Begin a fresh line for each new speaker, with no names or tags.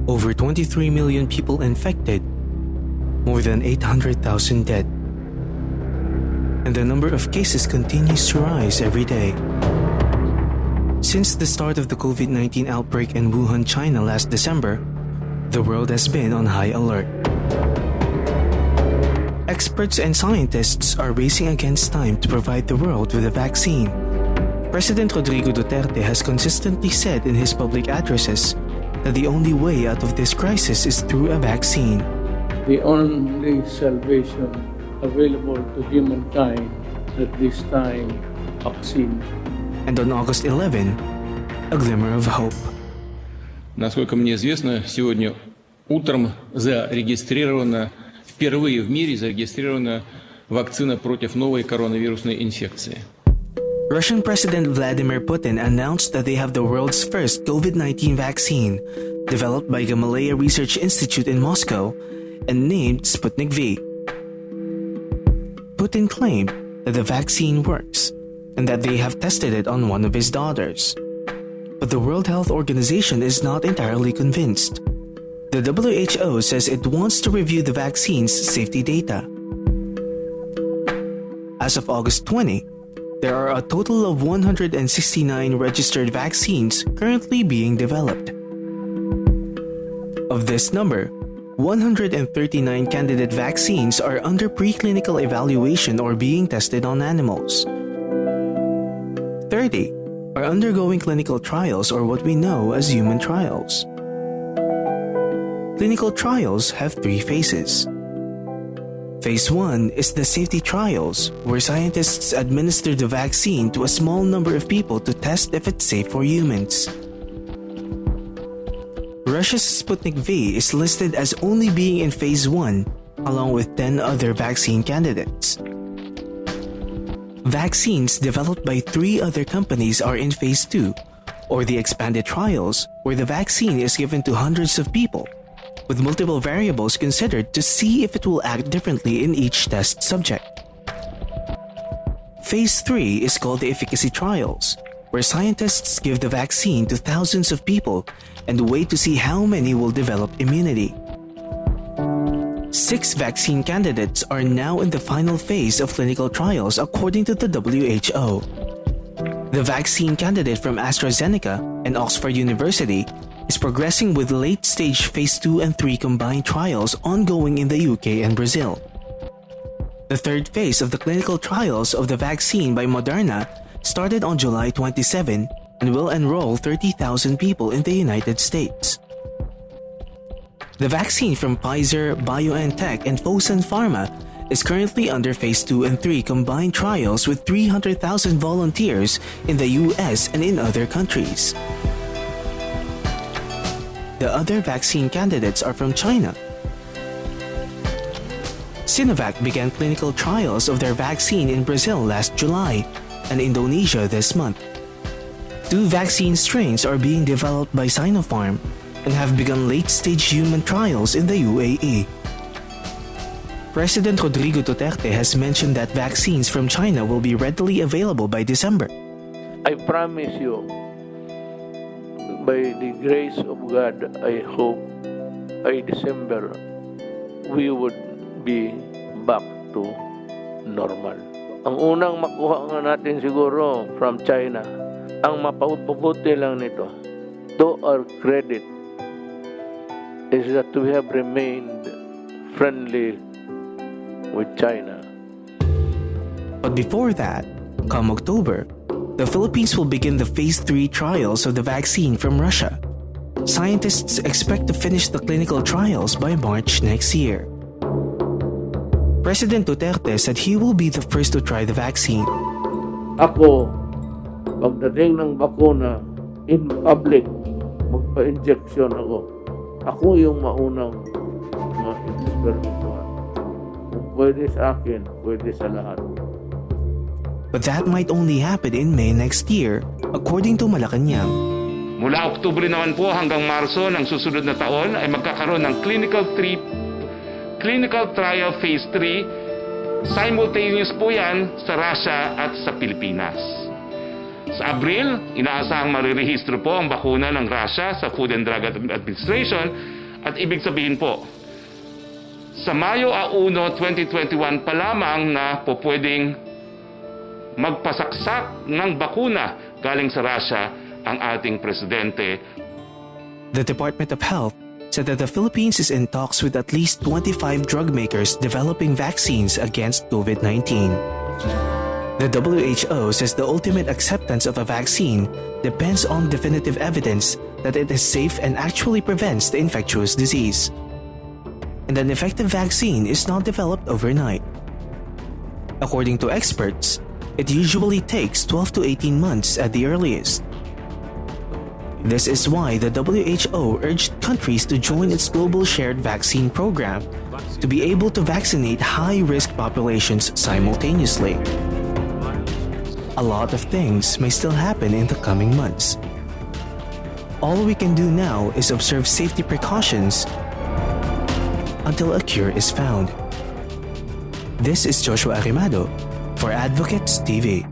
Over 23 million people infected, more than 800,000 dead. And the number of cases continues to rise every day. Since the start of the COVID-19 outbreak in Wuhan, China last December, the world has been on high alert. Experts and scientists are racing against time to provide the world with a vaccine. President Rodrigo Duterte has consistently said in his public addresses that the only way out of this crisis is through a vaccine.
The only salvation available to humankind at this time, vaccine.
And on August 11, a glimmer of hope.
Насколько мне известно, сегодня утром впервые в мире зарегистрирована вакцина против новой коронавирусной инфекции.
Russian President Vladimir Putin announced that they have the world's first COVID-19 vaccine, developed by Gamaleya Research Institute in Moscow and named Sputnik V. Putin claimed that the vaccine works and that they have tested it on one of his daughters. But the World Health Organization is not entirely convinced. The WHO says it wants to review the vaccine's safety data. As of August 20, there are a total of 169 registered vaccines currently being developed. Of this number, 139 candidate vaccines are under preclinical evaluation or being tested on animals. 30 are undergoing clinical trials, or what we know as human trials. Clinical trials have 3 phases. Phase 1 is the safety trials, where scientists administer the vaccine to a small number of people to test if it's safe for humans. Russia's Sputnik V is listed as only being in Phase 1, along with 10 other vaccine candidates. Vaccines developed by 3 other companies are in Phase 2, or the expanded trials, where the vaccine is given to hundreds of people, with multiple variables considered to see if it will act differently in each test subject. Phase 3 is called the EFFICACY TRIALS, where scientists give the vaccine to thousands of people and wait to see how many will develop immunity. 6 vaccine candidates are now in the final phase of clinical trials according to the WHO. The vaccine candidate from AstraZeneca and Oxford University is progressing with late-stage Phase 2 and 3 combined trials ongoing in the UK and Brazil. The third phase of the clinical trials of the vaccine by Moderna started on July 27 and will enroll 30,000 people in the United States. The vaccine from Pfizer, BioNTech, and Fosun Pharma is currently under Phase 2 and 3 combined trials with 300,000 volunteers in the US and in other countries. The other vaccine candidates are from China. Sinovac began clinical trials of their vaccine in Brazil last July and Indonesia this month. 2 vaccine strains are being developed by Sinopharm and have begun late-stage human trials in the UAE. President Rodrigo Duterte has mentioned that vaccines from China will be readily available by December.
I promise you, by the grace of God, I hope by December we would be back to normal. Ang unang makuha nga natin siguro from China, ang mapabuti lang nito, to our credit, is that we have remained friendly with China.
But before that, come October, the Philippines will begin the Phase 3 trials of the vaccine from Russia. Scientists expect to finish the clinical trials by March next year. President Duterte said he will be the first to try the vaccine.
Ako, pagdating ng bakuna, in public, magpa-injection ako. Ako yung maunang ma-experimentuhan. Kung pwede sa akin, pwede sa lahat.
But that might only happen in May next year, according to Malacanang.
Mula Oktubre naman po hanggang Marso ng susunod na taon ay magkakaroon ng clinical trial phase 3. Simultaneous po yan sa Russia at sa Pilipinas. Sa Abril, inaasahang marirehistro po ang bakuna ng Russia sa Food and Drug Administration At ibig sabihin po, sa Mayo 1, 2021 pa lamang na po pwedeng magpasaksak ng bakuna galing sa Russia ang ating presidente.
The Department of Health said that the Philippines is in talks with at least 25 drug makers developing vaccines against COVID-19. The WHO says the ultimate acceptance of a vaccine depends on definitive evidence that it is safe and actually prevents the infectious disease. And an effective vaccine is not developed overnight. According to experts, it usually takes 12 to 18 months at the earliest. This is why the WHO urged countries to join its global shared vaccine program to be able to vaccinate high-risk populations simultaneously. A lot of things may still happen in the coming months. All we can do now is observe safety precautions until a cure is found. This is Joshua Arimado for Advocates TV.